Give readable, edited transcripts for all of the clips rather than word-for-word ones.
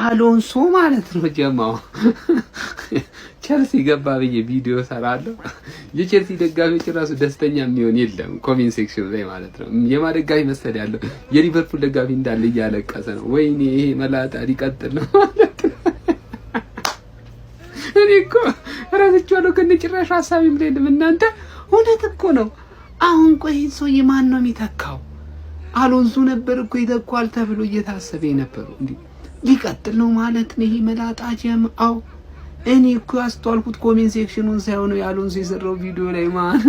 አሎንሶ ማለት ነው ጀማው ቸልሲ ገባ ብዬ ቪዲዮ ሰራለሁ። የቸልሲ ደጋፊዎች ራሱ ደስተኛ የሚሆን የለም ኮሜንት ሴክሽን ላይ ማለት ነው። የማደጋፊ መሰል ያለው የሊቨርፑል ደጋፊ እንዳለ እያለቀሰ ነው። ወይኔ ይሄ መላጣ ሊቀጥል ነው ማለት ነው። እኔ እኮ ራስቻለሁ ከነጭራሽ ሐሳቤም ላይ እናንተ እውነት እኮ ነው። አሁን ቆይ ሰውዬ ማን ነው የሚተካው? አሎንሶ ነበር እኮ ይተካዋል ተብሎ እየታሰበ የነበረው እንዴ ሊቀጥል ነው ማለት ነው። ይሄ መላጣ ጀማው እኔ እኮ ያስተዋልኩት ኮሜንት ሴክሽኑን ሳይሆን የአሎንሶ የሰራው ቪዲዮ ላይ ማን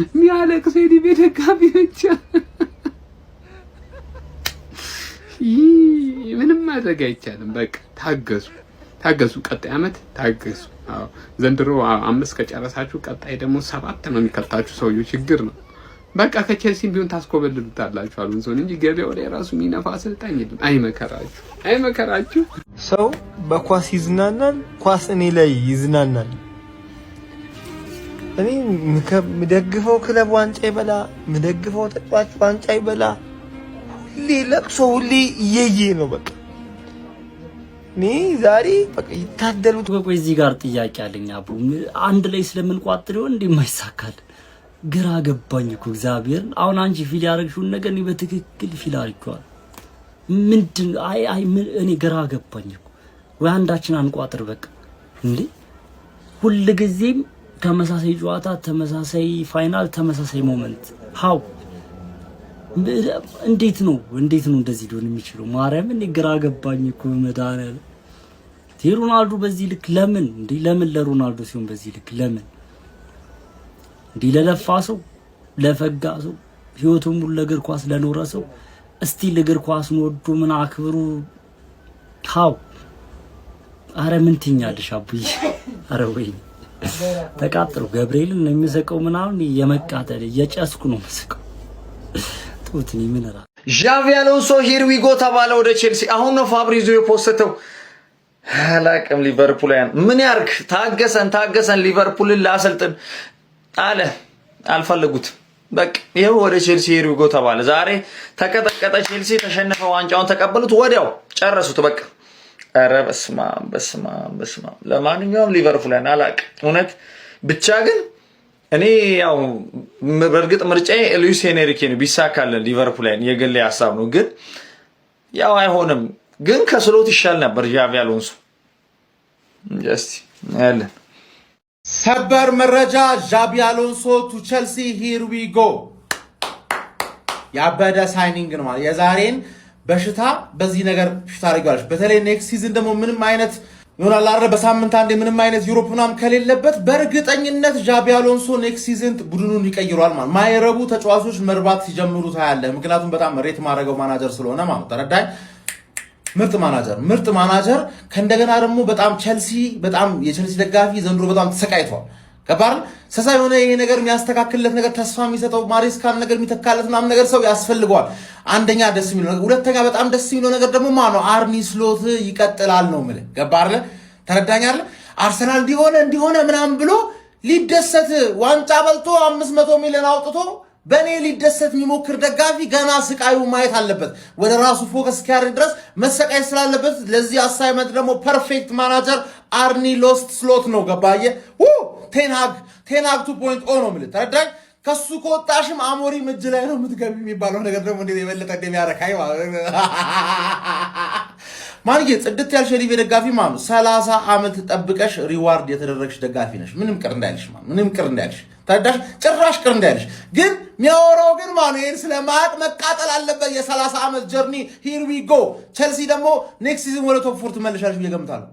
የሚያለቅስ የሊቤ ደጋፊ ብቻ ምንም ማድረግ አይቻልም። በቃ ታገሱ፣ ቀጣይ አመት ታገሱ። አዎ ዘንድሮ 5 ከጨረሳችሁ ቀጣይ ደግሞ 7 ነው የሚከታችሁ ሰውዬው ችግር ነው። በቃ ከቸልሲም ቢሆን ታስኮበልሉታላችሁ አሎንሶን እንጂ ገበያው ላይ ራሱ የሚነፋ አሰልጣኝ የለም። አይመከራችሁ። ሰው በኳስ ይዝናናል፣ ኳስ እኔ ላይ ይዝናናል። እኔ ምደግፈው ክለብ ዋንጫ ይበላ፣ ምደግፈው ተጫዋች ዋንጫ ይበላ፣ ሁሌ ለቅሶ፣ ሁሌ እየየ ነው በቃ። እኔ ዛሬ በቃ ይታደሉት። ቆይ እዚህ ጋር ጥያቄ አለኝ አቡ። አንድ ላይ ስለምንቋጥር ይሆን እንደማይሳካል ግራ ገባኝ እኮ እግዚአብሔር። አሁን አንቺ ፊል ያደረግሽውን ነገር እኔ በትክክል ፊል አድርጌዋለሁ። ምንድን እኔ ግራ ገባኝ እኮ። ወይ አንዳችን አንቋጥር በቃ እንዴ! ሁሉ ጊዜም ተመሳሳይ ጨዋታ፣ ተመሳሳይ ፋይናል፣ ተመሳሳይ ሞመንት ሃው እንዴት ነው እንደዚህ ሊሆን የሚችለው? ማርያም እኔ ግራ ገባኝ እኮ መዳናል። ሮናልዶ በዚህ ልክ ለምን ለሮናልዶ ሲሆን በዚህ ልክ ለምን ለለፋ ሰው፣ ለፈጋ ሰው፣ ህይወቱን ሙሉ ለእግር ኳስ ለኖረ ሰው እስቲ ለእግር ኳስ ወዶ ምን አክብሩ ታው። አረ ምን ትኛለሽ አቡይ? አረ ወይ ተቃጥሩ ገብርኤልን ነው የሚሰቀው ምናምን የመቃጠል የጨስኩ ነው መስቀው ጡትኒ ምን አራ ዣቪ አሎንሶ ሂር ዊ ጎ ተባለ ወደ ቼልሲ። አሁን ነው ፋብሪዚዮ የፖስተው። አላቅም ሊቨርፑልያን ምን ያርግ? ታገሰን ሊቨርፑልን ላሰልጥን አለ። አልፈለጉት በቃ ይሄው ወደ ቼልሲ ሂር ዊ ጎ ተባለ። ዛሬ ተቀጠቀጠ ቼልሲ፣ ተሸነፈ፣ ዋንጫውን ተቀበሉት፣ ወዲያው ጨረሱት በቃ። አረ በስማ ለማንኛውም ሊቨርፑልያን አላቅም እውነት ብቻ ግን እኔ ያው በርግጥ ምርጫዬ ሉዊስ ሄንሪኬ ነው ቢሳካልን ሊቨርፑልን የግል ሐሳብ ነው። ግን ያው አይሆንም። ግን ከስሎት ይሻል ነበር ዣቪ አሎንሶ። ጀስት ያለን ሰበር መረጃ ዣቪ አሎንሶ ቱ ቼልሲ ሂር ዊ ጎ። ያበደ ሳይኒንግ ነው ማለት የዛሬን በሽታ በዚህ ነገር ሽታ አድርጓለች። በተለይ ኔክስት ሲዝን ደግሞ ምንም አይነት ይሆናል አይደል በሳምንት አንዴ ምንም አይነት ዩሮፕ ምናምን ከሌለበት በእርግጠኝነት ዣቪ አሎንሶ ኔክስት ሲዝን ቡድኑን ይቀይሯል ማለት ማይረቡ ተጫዋቾች መርባት ሲጀምሩ ታያለ። ምክንያቱም በጣም ሬት ማድረገው ማናጀር ስለሆነ ማለት ተረዳኝ። ምርጥ ማናጀር ከእንደገና ደግሞ በጣም የቼልሲ ደጋፊ ዘንድሮ በጣም ተሰቃይቷል። ከባር ሰሳ የሆነ ይሄ ነገር የሚያስተካክልለት ነገር ተስፋ የሚሰጠው ማሪስካል ነገር የሚተካለት ምናምን ነገር ሰው ያስፈልገዋል። አንደኛ ደስ የሚለው ነገር፣ ሁለተኛ በጣም ደስ የሚለው ነገር ደግሞ ማነው አርኒ ስሎት ይቀጥላል ነው ማለት ገባር ተረዳኛለ። አርሰናል እንዲሆነ ምናምን ብሎ ሊደሰት ዋንጫ በልቶ 500 ሚሊዮን አውጥቶ በኔ ሊደሰት የሚሞክር ደጋፊ ገና ስቃዩ ማየት አለበት። ወደ ራሱ ፎከስ እስኪያደርግ ድረስ መሰቃይ ስላለበት ለዚህ አሳይመንት ደግሞ ፐርፌክት ማናጀር አርኒ ስሎት ነው ገባየ ቴንሃግ 2.0 ነው ማለት ተረዳኝ። ከሱ ከወጣሽም አሞሪም እጅ ላይ ነው የምትገቢ የሚባለው ነገር ደግሞ እንዴት የበለጠ እንደሚያረካይ ማንዬ ጽድት ያልሽ ሊቪ ደጋፊ ማኑ 30 አመት ጠብቀሽ ሪዋርድ የተደረግሽ ደጋፊ ነሽ። ምንም ቅር እንዳይልሽ ተረዳሽ? ጭራሽ ቅር እንዳይልሽ። ግን የሚያወራው ግን ማኑ ይሄን ስለማያውቅ መቃጠል አለበት። የ30 አመት ጀርኒ ሂር ዊ ጎ። ቼልሲ ደግሞ ኔክስት ሲዝን ወደ ቶፕ 4 ትመለሻለሽ ብዬ ገምታለሁ።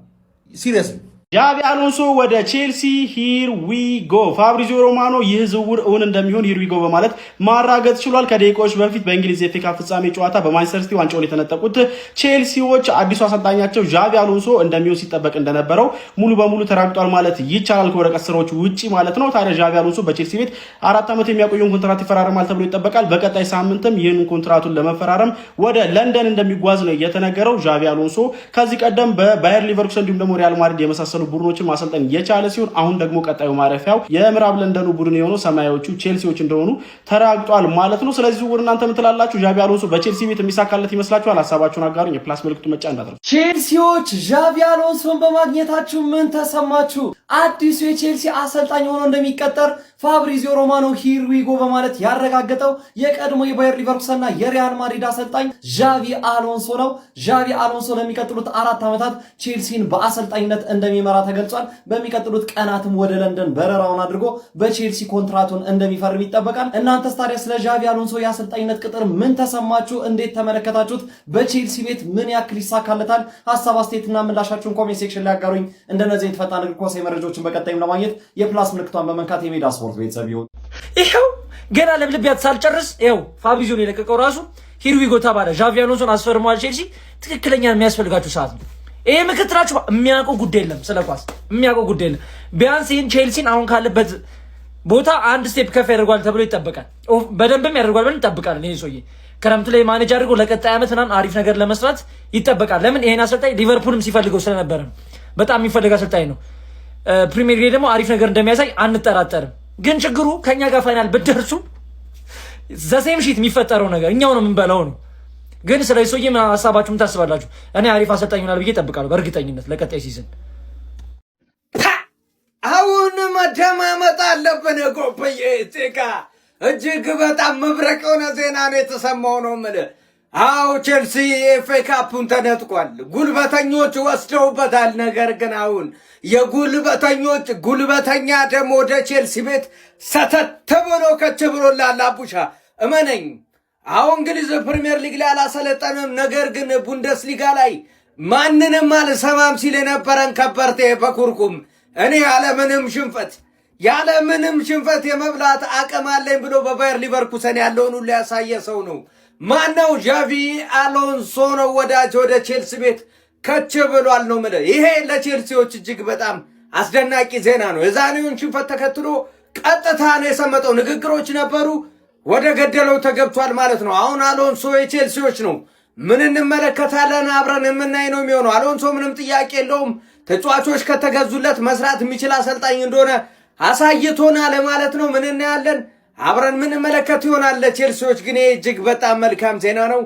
ሲሪየስሊ ዣቪ አሎንሶ ወደ ቼልሲ ሂር ዊ ጎ። ፋብሪዚዮ ሮማኖ ይህ ዝውውር እውን እንደሚሆን ሂር ዊ ጎ በማለት ማራገጥ ችሏል። ከደቂቃዎች በፊት በእንግሊዝ የኤፍኤ ካፕ ፍጻሜ ጨዋታ በማንቸስተር ሲቲ ዋንጫውን የተነጠቁት ቼልሲዎች አዲሱ አሰልጣኛቸው ዣቪ አሎንሶ እንደሚሆን ሲጠበቅ እንደነበረው ሙሉ በሙሉ ተራግጧል ማለት ይቻላል፣ ከወረቀት ስራዎች ውጪ ማለት ነው። ታዲያ ዣቪ አሎንሶ በቼልሲ ቤት 4 ዓመት የሚያቆየውን ኮንትራት ይፈራረማል ተብሎ ይጠበቃል። በቀጣይ ሳምንትም ይህን ኮንትራቱን ለመፈራረም ወደ ለንደን እንደሚጓዝ ነው የተነገረው። ዣቪ አሎንሶ ከዚህ ቀደም በባየር ሊቨርኩሰን እንዲሁም ደግሞ ሪያል ማድሪድ የመሳሰሉ የመሳሰሉ ቡድኖችን ማሰልጠን የቻለ ሲሆን አሁን ደግሞ ቀጣዩ ማረፊያው የምዕራብ ለንደኑ ቡድን የሆነው ሰማያዊዎቹ ቼልሲዎች እንደሆኑ ተረጋግጧል ማለት ነው። ስለዚህ ዝውውር እናንተ ምን ትላላችሁ? ዣቪ አሎንሶ በቼልሲ ቤት የሚሳካለት ይመስላችኋል? ሀሳባችሁን አጋሩኝ። የፕላስ ምልክቱ መጫ እንዳትረሱ። ቼልሲዎች ዣቪ አሎንሶን በማግኘታችሁ ምን ተሰማችሁ? አዲሱ የቼልሲ አሰልጣኝ ሆኖ እንደሚቀጠር ፋብሪዚዮ ሮማኖ ሂር ዊ ጎ በማለት ያረጋገጠው የቀድሞ የባየር ሊቨርኩሰንና የሪያል ማድሪድ አሰልጣኝ ዣቪ አሎንሶ ነው። ዣቪ አሎንሶ ለሚቀጥሉት 4 ዓመታት ቼልሲን በአሰልጣኝነት እንደሚመራ ተገልጿል። በሚቀጥሉት ቀናትም ወደ ለንደን በረራውን አድርጎ በቼልሲ ኮንትራቱን እንደሚፈርም ይጠበቃል። እናንተስ ታዲያ ስለ ዣቪ አሎንሶ የአሰልጣኝነት ቅጥር ምን ተሰማችሁ? እንዴት ተመለከታችሁት? በቼልሲ ቤት ምን ያክል ይሳካለታል? ሀሳብ አስተያየትና ምላሻችሁን ኮሜንት ሴክሽን ላይ አጋሩኝ። እንደነዚህ የተፈጣን እግር ኳስ መረጃዎችን በቀጣይም ለማግኘት የፕላስ ምልክቷን በመንካት የሜዳ ስፖርት ቤተሰብ ይሁን። ይሄው ገና ለብልቢያት ሳልጨርስ ይሄው ፋብሪዚዮ ነው የለቀቀው ራሱ ሂር ዊ ጎ ተባለ። ዣቪ አሎንሶን አስፈርሟል ቼልሲ። ትክክለኛ የሚያስፈልጋችሁ ሰዓት ነው። ይሄ ምክትላችሁ የሚያውቀው ጉዳይ የለም፣ ስለ ኳስ የሚያውቀው ጉዳይ የለም። ቢያንስ ይህን ቼልሲን አሁን ካለበት ቦታ አንድ ስቴፕ ከፍ ያደርጓል ተብሎ ይጠበቃል። በደንብም ያደርጓል ብለን እንጠብቃለን። ይሄ ሰውዬ ክረምት ላይ ማኔጅ አድርጎ ለቀጣይ ዓመት ምናምን አሪፍ ነገር ለመስራት ይጠበቃል። ለምን ይሄን አሰልጣኝ ሊቨርፑልም ሲፈልገው ስለነበረ በጣም የሚፈልግ አሰልጣኝ ነው። ፕሪሚየር ሊግ ደግሞ አሪፍ ነገር እንደሚያሳይ አንጠራጠርም። ግን ችግሩ ከኛ ጋር ፋይናል ብትደርሱ ዘሴም ሺት የሚፈጠረው ነገር እኛው ነው የምንበላው ነው። ግን ስለ ሶዬ ሀሳባችሁ ምን ታስባላችሁ? እኔ አሪፍ አሰልጣኝ ይሆናል ብዬ እጠብቃለሁ በእርግጠኝነት ለቀጣይ ሲዝን። አሁን መደማመጥ አለብን ጎበዬ ጭቃ። እጅግ በጣም መብረቅ የሆነ ዜና ነው የተሰማው ነው የምልህ። አዎ ቼልሲ ኤፍኤ ካፑን ተነጥቋል። ጉልበተኞች ወስደውበታል። ነገር ግን አሁን የጉልበተኞች ጉልበተኛ ደግሞ ወደ ቼልሲ ቤት ሰተት ብሎ ከች ብሎላል። አቡሻ እመነኝ። አሁን እንግሊዝ ፕሪሚየር ሊግ ላይ አላሰለጠንም። ነገር ግን ቡንደስሊጋ ላይ ማንንም አልሰማም ሲል የነበረን ከበርቴ በኩርኩም እኔ ያለምንም ሽንፈት የመብላት አቅም አለኝ ብሎ በባየር ሊቨርኩሰን ያለውን ሁሉ ያሳየ ሰው ነው። ማነው? ዣቪ አሎንሶ ነው ወዳጅ። ወደ ቼልሲ ቤት ከች ብሏል ነው የምልህ። ይሄ ለቼልሲዎች እጅግ በጣም አስደናቂ ዜና ነው። የዛሬውን ሽንፈት ተከትሎ ቀጥታ ነው የሰመጠው። ንግግሮች ነበሩ፣ ወደ ገደለው ተገብቷል ማለት ነው። አሁን አሎንሶ የቼልሲዎች ነው። ምን እንመለከታለን? አብረን የምናይ ነው የሚሆነው። አሎንሶ ምንም ጥያቄ የለውም። ተጫዋቾች ከተገዙለት መስራት የሚችል አሰልጣኝ እንደሆነ አሳይቶናል ማለት ነው። ምን እናያለን? አብረን ምን መለከት ይሆናል። ለቼልሲዎች ግን እጅግ በጣም መልካም ዜና ነው።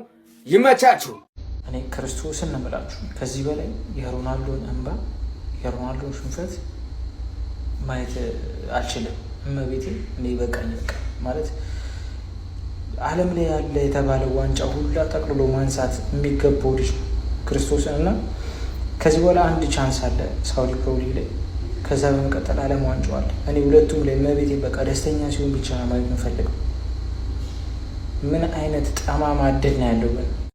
ይመቻችሁ። እኔ ክርስቶስን ነው የምላችሁ። ከዚህ በላይ የሮናልዶን እንባ የሮናልዶን ሽንፈት ማየት አልችልም። እመቤቴ እኔ በቃኝ ማለት ዓለም ላይ ያለ የተባለ ዋንጫ ሁላ ጠቅልሎ ማንሳት የሚገባው ልጅ ክርስቶስን እና ከዚህ በኋላ አንድ ቻንስ አለ ሳውዲ ፕሮ ሊግ ላይ። ከዛ በመቀጠል ዓለም ዋንጫዋል። እኔ ሁለቱም ላይ እመቤቴ በቃ ደስተኛ ሲሆን ብቻ ነው ማለት የምፈልገው። ምን አይነት ጠማማ እድል ነው ያለው።